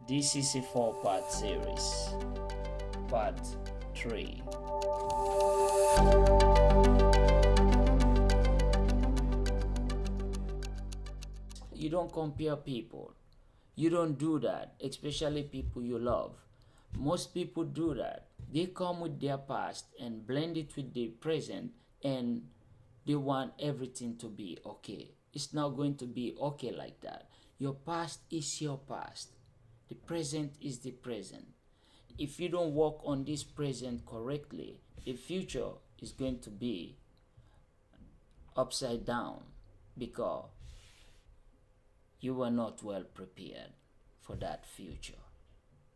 This is a 4-part series. Part 3. You don't compare people. You don't do that, especially people you love. Most people do that. They come with their past and blend it with the present, and they want everything to be okay. It's not going to be okay like that. Your past is your past. The present is the present. If you don't work on this present correctly, the future is going to be upside down because you were not well prepared for that future.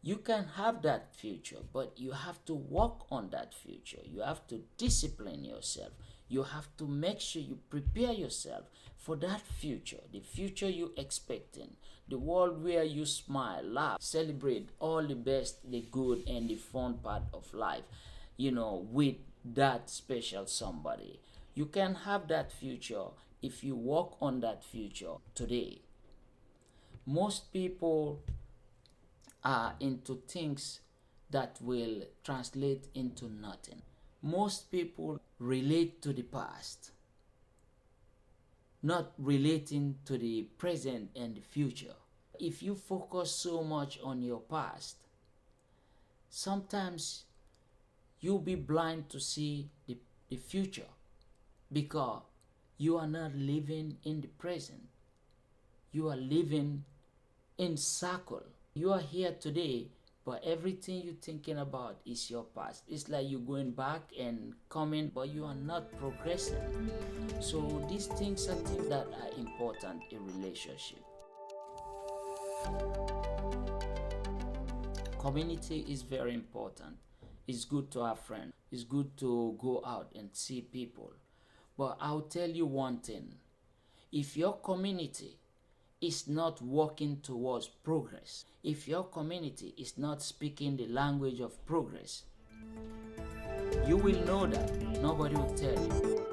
You can have that future, but you have to work on that future. You have to discipline yourself. You have to make sure you prepare yourself for that future, the future you're expecting, the world where you smile, laugh, celebrate all the best, the good, and the fun part of life, with that special somebody. You can have that future if you work on that future today. Most people are into things that will translate into nothing. Most people relate to the past, not relating to the present and the future. If you focus so much on your past, sometimes you'll be blind to see the future because you are not living in the present. You are living in circle. You are here today, but everything you're thinking about is your past. It's like you're going back and coming, but you are not progressing. So these things are things that are important in relationship. Community is very important. It's good to have friends. It's good to go out and see people. But I'll tell you one thing. If your community is not working towards progress, if your community is not speaking the language of progress, you will know that. Nobody will tell you.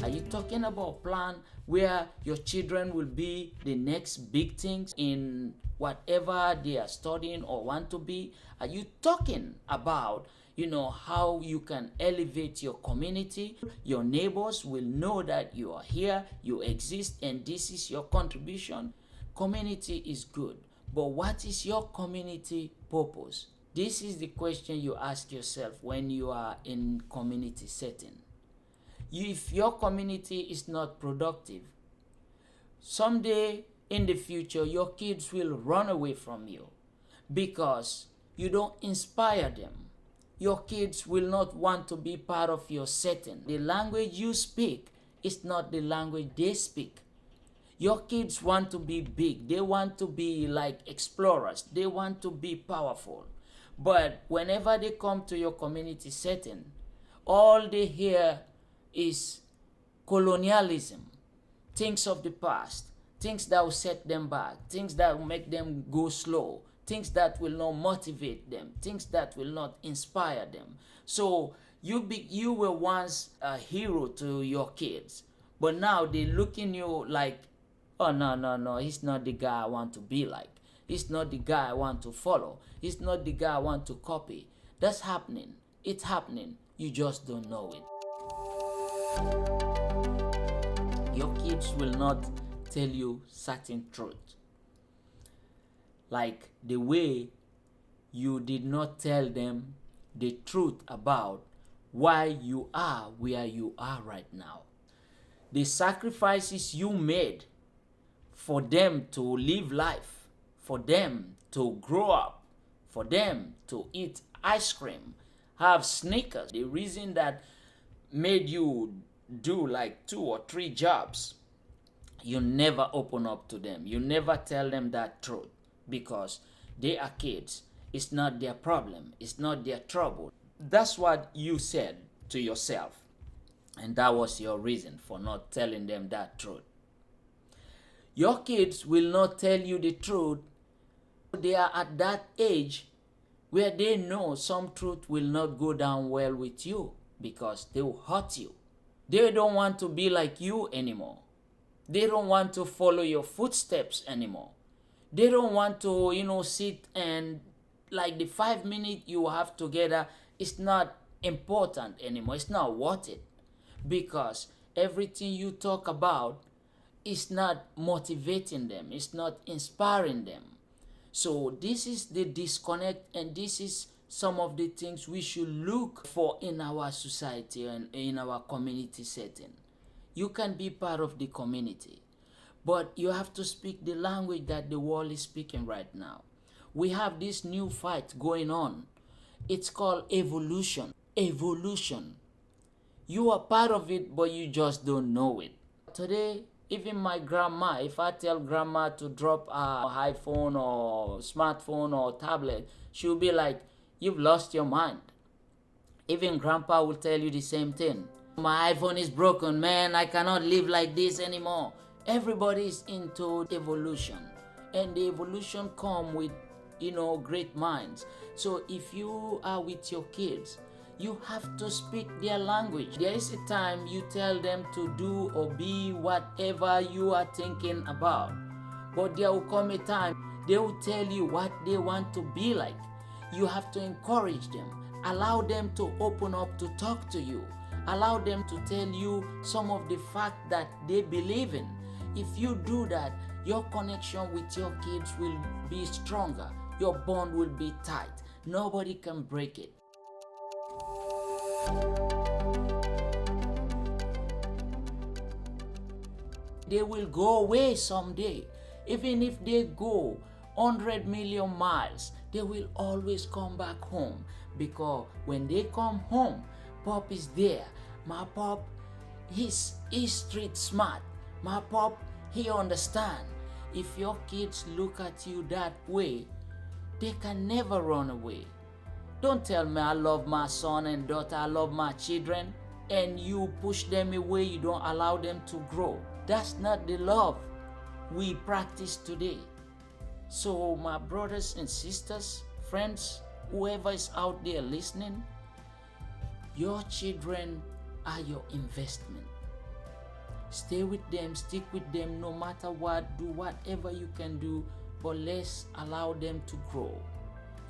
Are you talking about plan where your children will be the next big things in whatever they are studying or want to be? Are you talking about how you can elevate your community? Your neighbors will know that you are here, you exist, and this is your contribution. Community is good, but what is your community purpose? This is the question you ask yourself when you are in community setting. If your community is not productive, someday in the future your kids will run away from you because you don't inspire them. Your kids will not want to be part of your setting. The language you speak is not the language they speak. Your kids want to be big. They want to be like explorers. They want to be powerful. But whenever they come to your community setting, all they hear is colonialism, things of the past, things that will set them back, things that will make them go slow, things that will not motivate them, things that will not inspire them. So you were once a hero to your kids, but now they look in you like, oh no, he's not the guy I want to be like. He's not the guy I want to follow. He's not the guy I want to copy. That's happening. It's happening. You just don't know it. Your kids will not tell you certain truth, like the way you did not tell them the truth about why you are where you are right now. The sacrifices you made for them to live life, for them to grow up, for them to eat ice cream, have sneakers. The reason that made you do like 2 or 3 jobs, you never open up to them. You never tell them that truth because they are kids. It's not their problem. It's not their trouble. That's what you said to yourself. And that was your reason for not telling them that truth. Your kids will not tell you the truth. They are at that age where they know some truth will not go down well with you because they will hurt you. They don't want to be like you anymore. They don't want to follow your footsteps anymore. They don't want to, sit and like the 5 minutes you have together is not important anymore. It's not worth it because everything you talk about is not motivating them, it's not inspiring them. So this is the disconnect, and this is some of the things we should look for in our society and in our community setting. You can be part of the community, but you have to speak the language that the world is speaking right now. We have this new fight going on. It's called evolution. Evolution. You are part of it, but you just don't know it. Today, even my grandma, if I tell grandma to drop a iPhone or smartphone or tablet, she'll be like, "You've lost your mind." Even grandpa will tell you the same thing. "My iPhone is broken, man. I cannot live like this anymore." Everybody is into evolution, and the evolution come with, great minds. So if you are with your kids, you have to speak their language. There is a time you tell them to do or be whatever you are thinking about, but there will come a time they will tell you what they want to be like. You have to encourage them. Allow them to open up to talk to you. Allow them to tell you some of the fact that they believe in. If you do that, your connection with your kids will be stronger. Your bond will be tight. Nobody can break it. They will go away someday. Even if they go 100 million miles, they will always come back home, because when they come home, Pop is there. My Pop, he's street smart. My Pop, he understand. If your kids look at you that way, they can never run away. Don't tell me I love my son and daughter, I love my children, and you push them away, you don't allow them to grow. That's not the love we practice today. So my brothers and sisters, friends, whoever is out there listening, your children are your investment. Stay with them, stick with them no matter what, do whatever you can do, but let's allow them to grow.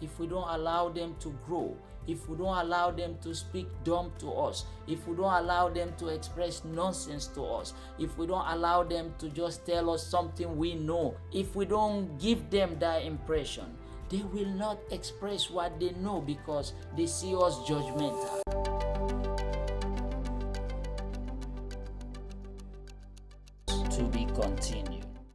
If we don't allow them to grow, if we don't allow them to speak dumb to us, if we don't allow them to express nonsense to us, if we don't allow them to just tell us something we know, if we don't give them that impression, they will not express what they know because they see us judgmental. To be continued.